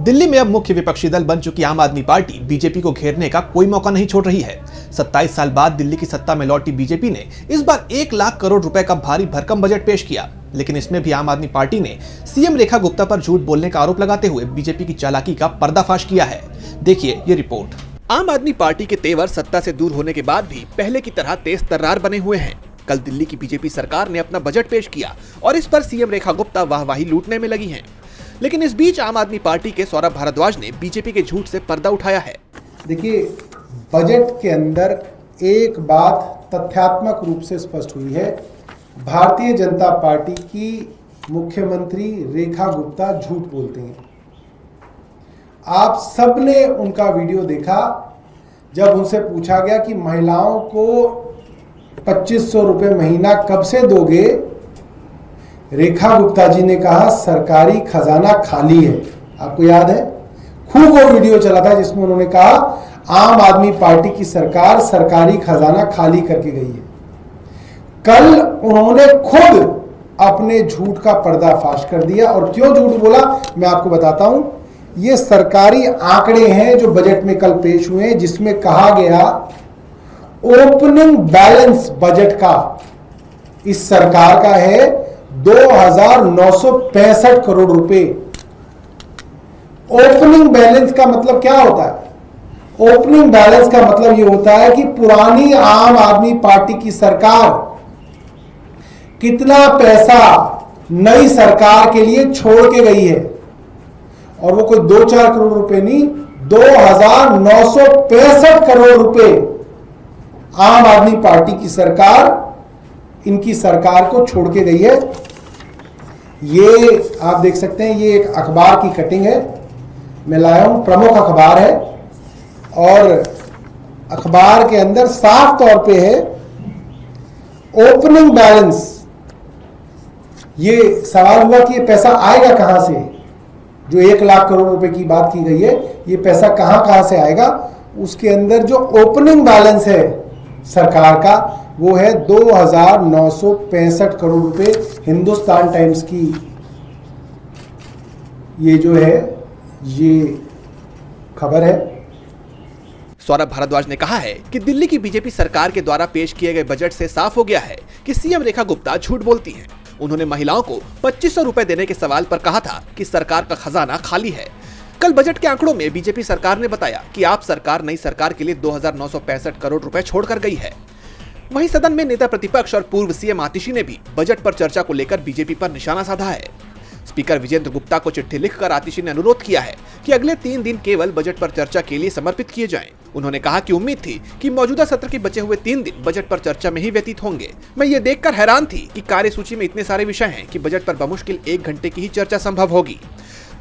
दिल्ली में अब मुख्य विपक्षी दल बन चुकी आम आदमी पार्टी बीजेपी को घेरने का कोई मौका नहीं छोड़ रही है। 27 साल बाद दिल्ली की सत्ता में लौटी बीजेपी ने इस बार 1 लाख करोड़ रुपए का भारी भरकम बजट पेश किया, लेकिन इसमें भी आम आदमी पार्टी ने सीएम रेखा गुप्ता पर झूठ बोलने का आरोप लगाते हुए बीजेपी की चालाकी का पर्दाफाश किया है। देखिए ये रिपोर्ट। आम आदमी पार्टी के तेवर सत्ता से दूर होने के बाद भी पहले की तरह तेज तर्रार बने हुए हैं। कल दिल्ली की बीजेपी सरकार ने अपना बजट पेश किया और इस पर सीएम रेखा गुप्ता वाहवाही लूटने में लगी हैं। लेकिन इस बीच आम आदमी पार्टी के सौरभ भारद्वाज ने बीजेपी के झूठ से पर्दा उठाया है। देखिए, बजट के अंदर एक बात तथ्यात्मक रूप से स्पष्ट हुई है। भारतीय जनता पार्टी की मुख्यमंत्री रेखा गुप्ता झूठ बोलते हैं। आप सबने उनका वीडियो देखा जब उनसे पूछा गया कि महिलाओं को 2500 रुपये महीना कब से दोगे। रेखा गुप्ता जी ने कहा सरकारी खजाना खाली है। आपको याद है, खूब वो वीडियो चला था जिसमें उन्होंने कहा आम आदमी पार्टी की सरकार सरकारी खजाना खाली करके गई है। कल उन्होंने खुद अपने झूठ का पर्दाफाश कर दिया और क्यों झूठ बोला मैं आपको बताता हूं। ये सरकारी आंकड़े हैं जो बजट में कल पेश हुए हैं, जिसमें कहा गया ओपनिंग बैलेंस बजट का इस सरकार का है 2,965 करोड़ रुपए। ओपनिंग बैलेंस का मतलब क्या होता है? ओपनिंग बैलेंस का मतलब यह होता है कि पुरानी आम आदमी पार्टी की सरकार कितना पैसा नई सरकार के लिए छोड़ के गई है, और वो कोई 2-4 करोड़ रुपए नहीं, 2,965 करोड़ रुपए आम आदमी पार्टी की सरकार इनकी सरकार को छोड़ के गई है। ये आप देख सकते हैं, ये एक अखबार की कटिंग है, मैं लाया हूं, प्रमुख अखबार है, और अखबार के अंदर साफ तौर पे है ओपनिंग बैलेंस। ये सवाल हुआ कि ये पैसा आएगा कहां से, जो 1 लाख करोड़ रुपए की बात की गई है, ये पैसा कहां से आएगा। उसके अंदर जो ओपनिंग बैलेंस है सरकार का वो है 2,965 करोड़ रुपए। हिंदुस्तान टाइम्स की ये जो है ये खबर है। सौरभ भारद्वाज ने कहा है कि दिल्ली की बीजेपी सरकार के द्वारा पेश किए गए बजट से साफ हो गया है कि सीएम रेखा गुप्ता झूठ बोलती हैं। उन्होंने महिलाओं को 2500 रुपए देने के सवाल पर कहा था कि सरकार का खजाना खाली है। कल बजट के आंकड़ों में बीजेपी सरकार ने बताया कि आप सरकार नई सरकार के लिए 2,965 करोड़ रुपए छोड़कर गई है। वहीं सदन में नेता प्रतिपक्ष और पूर्व सीएम आतिशी ने भी बजट पर चर्चा को लेकर बीजेपी पर निशाना साधा है। स्पीकर विजेंद्र गुप्ता को चिट्ठी लिखकर आतिशी ने अनुरोध किया है कि अगले 3 दिन केवल बजट पर चर्चा के लिए समर्पित किए जाएं। उन्होंने कहा कि उम्मीद थी कि मौजूदा सत्र के बचे हुए 3 दिन बजट पर चर्चा में ही व्यतीत होंगे। मैं ये देखकर हैरान थी कि कार्यसूची में इतने सारे विषय हैं कि बजट पर बमुश्किल 1 घंटे की ही चर्चा संभव होगी।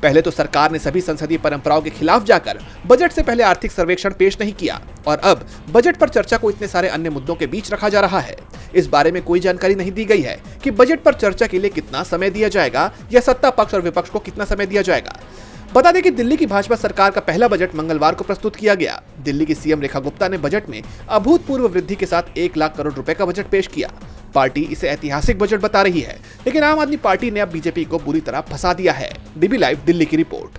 पहले तो सरकार ने सभी संसदीय परंपराओं के खिलाफ जाकर बजट से पहले आर्थिक सर्वेक्षण पेश नहीं किया, और अब बजट पर चर्चा को इतने सारे अन्य मुद्दों के बीच रखा जा रहा है। इस बारे में कोई जानकारी नहीं दी गई है कि बजट पर चर्चा के लिए कितना समय दिया जाएगा या सत्ता पक्ष और विपक्ष को कितना समय दिया जाएगा। बता दें कि दिल्ली की भाजपा सरकार का पहला बजट मंगलवार को प्रस्तुत किया गया। दिल्ली की सीएम रेखा गुप्ता ने बजट में अभूतपूर्व वृद्धि के साथ 1 लाख करोड़ रुपए का बजट पेश किया। पार्टी इसे ऐतिहासिक बजट बता रही है, लेकिन आम आदमी पार्टी ने अब बीजेपी को बुरी तरह फंसा दिया है। डीबी लाइव दिल्ली की रिपोर्ट।